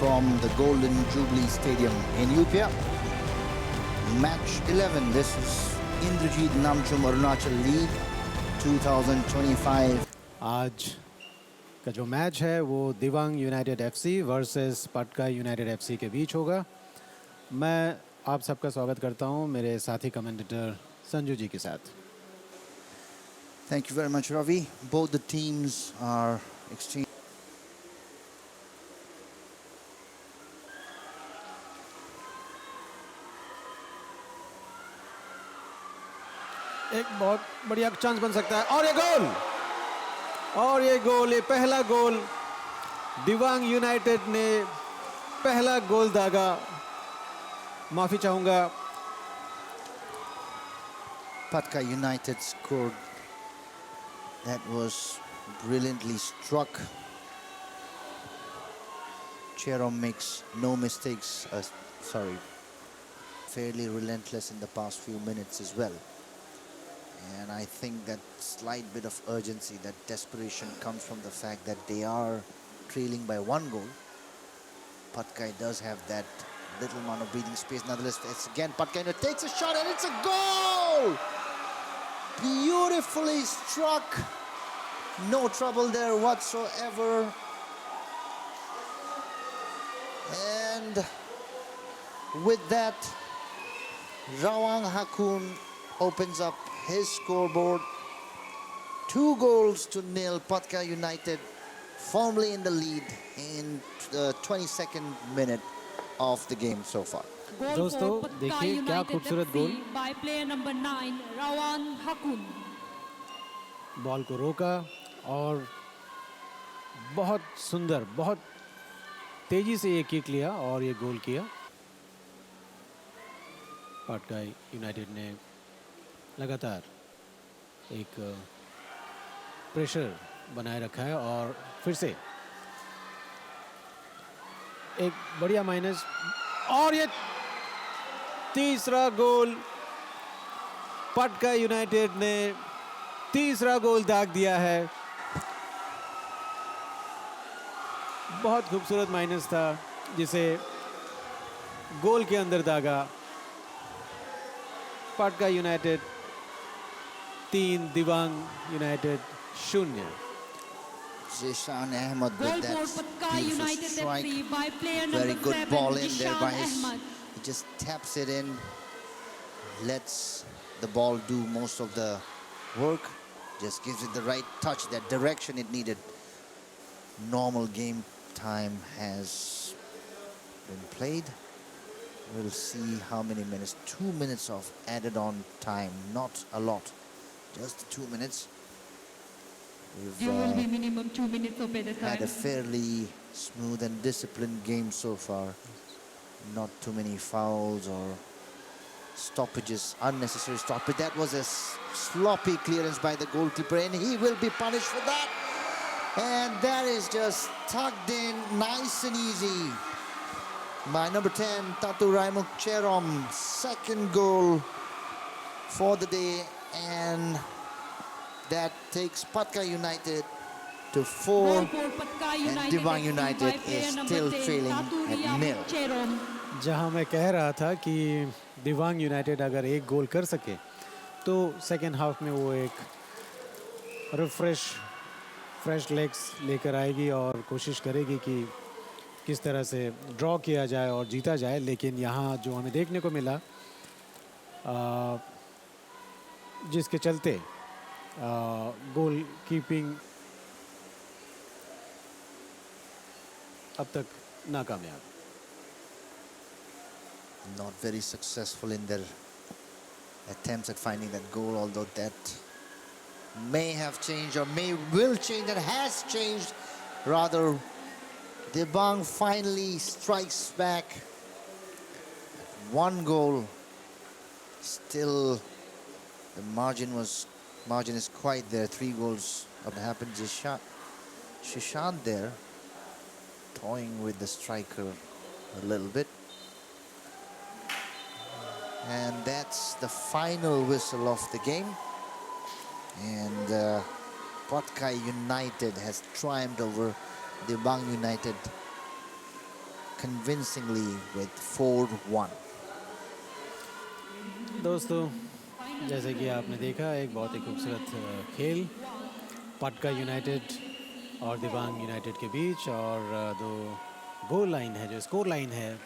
from the Golden Jubilee Stadium in Upia. Match 11. This is Indrajit Namchum Arunachal League 2025. आज का जो match है वो दिवांग यूनाइटेड एफसी वर्सेस पटका यूनाइटेड एफसी के बीच होगा। मैं आप सबका स्वागत करता हूं मेरे साथी कमेंटेटर संजू जी के साथ। Thank you very much, Ravi. Both the teams are extremely. एक बहुत बढ़िया चांस बन सकता है और ये गोल, ये पहला गोल दिवांग यूनाइटेड ने पहला गोल दागा। माफी चाहूंगा। Patka United scored. That was brilliantly struck. Cherom makes no mistakes. Fairly relentless in the past few minutes as well. And I think that slight bit of urgency, that desperation comes from the fact that they are trailing by one goal. Patka does have that little amount of breathing space. Nonetheless, it's again Patka takes a shot and it's a goal! Beautifully struck. No trouble there whatsoever. And with that, Rawang Hakun opens up his scoreboard. 2-0. Patka United firmly in the lead in the 22nd minute of the game so far. दोस्तों देखिए क्या खूबसूरत गोल। by player number 9 Rawan Hakun. Ball को रोका और बहुत सुंदर, बहुत तेजी से ये किक लिया और ये गोल किया। पटका यूनाइटेड ने लगातार एक प्रेशर बनाए रखा है और फिर से एक बढ़िया माइनस और ये तीसरा गोल। पटका यूनाइटेड ने तीसरा गोल दाग दिया है। बहुत खूबसूरत माइनस था जिसे गोल के अंदर दागा। Patka United 3, Diwang United 0। Zishan Ahmed with that Patka beautiful United strike. FC by player number Very good 7 ball in there by Zishan Ahmed. he just taps it in, lets the ball do most of the work, just gives it the right touch, that direction it needed. Normal game time has been played. We'll see how many minutes. 2 minutes of added on time, not a lot, just 2 minutes. There will be minimum 2 minutes of added Had a time. fairly smooth and disciplined game so far. Not too many fouls or stoppages, unnecessary stoppage. That was a sloppy clearance by the goalkeeper and he will be punished for that. And that is just tucked in nice and easy by number 10, Tatu Raimuk Cherom. Second goal for the day, and that takes Patka United to 4. Goal for Patka And United Diwang FC United by player is number still 10 trailing Tatu at Raimuk 0. Cherom. जहां मैं कह रहा था कि Dibang United अगर एक गोल कर सके तो सेकेंड हाफ में वो एक फ्रेश लेग्स लेकर आएगी और कोशिश करेगी कि किस तरह से ड्रॉ किया जाए और जीता जाए। लेकिन यहाँ जो हमें देखने को मिला जिसके चलते गोल कीपिंग अब तक नाकामयाब। Not very successful in their attempts at finding that goal, although that may have changed or will change, that has changed rather. Dibang finally strikes back. 1 goal. Still the margin is quite there. 3 goals up happened. Shishant there toying with the striker a little bit. And that's the final whistle of the game. And Patka United has triumphed over Dibang United convincingly with 4-1. दोस्तों, जैसे कि आपने देखा, एक बहुत ही खूबसूरत खेल पटका यूनाइटेड और दिबांग यूनाइटेड के बीच, और दो गोल लाइन है, जो स्कोर लाइन है